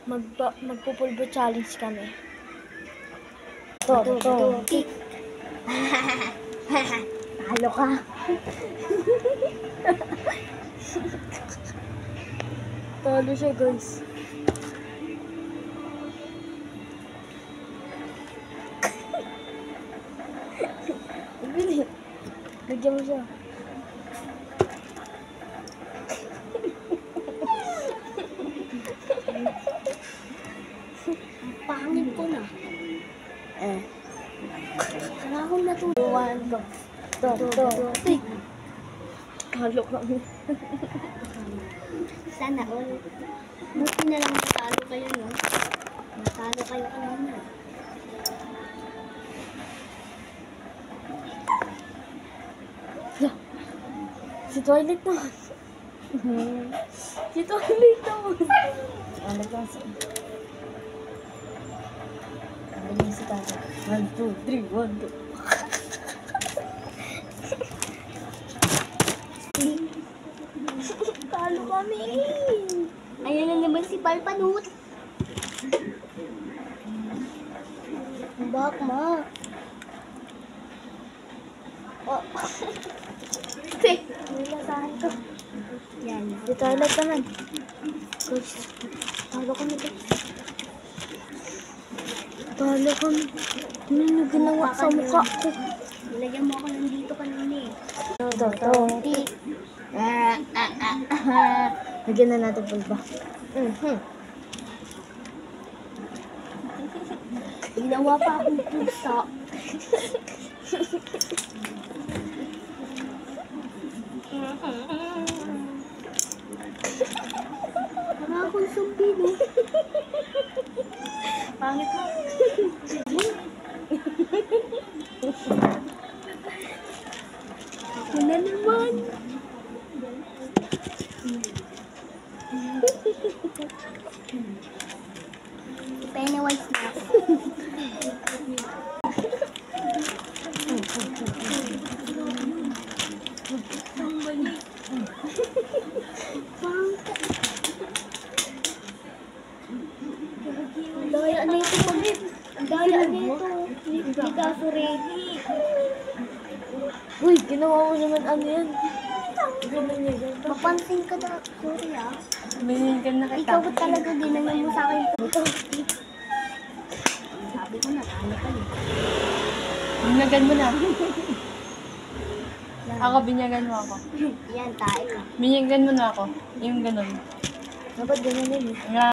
Magpupulbo challenge kami. To. Talo ka. Talo siya, guys. Bigyan mo siya. Pangit ko na. Saka akong natutuwan ko. To. Talo kami. Sana all. Buti na lang natalo kayo, no? Natalo kayo kanina. Si Twilight naman. Si Twilight naman. Ano ba siya? Ano niya si Tata? 1, 2, 3, 1, 2. Talo kami! Ayan na naman si Palpanut. Bak, ma. Oh. Nilasahan ko. Yan. Si Twilight naman. Guys, talo kami guys. Talo kami. Ano yung ginawa sa mukha ko? Nilagyan mo ako nandito kanina eh. To. Lagyan na natin pulba. Ginawa pa akong pusa. Para akong zombie, no? Pangit mo. Ako na naman. Pennywise na ako. Daya nito pagit. Daya nito. Hindi ka so ready. Uy, ginawa mo naman ano yan. Ganyan. Mapansin ka na. Sorry ah. Binigyan na kita. Ikaw ba talaga ginanyan mo sa akin ito? Sabi ko na, talo kayo. Binyagan mo na. Ako, binyagan mo ako. Yan, tayo. Binyagan mo na ako. Yung ganun. Dapat ganyan yun eh. Nga.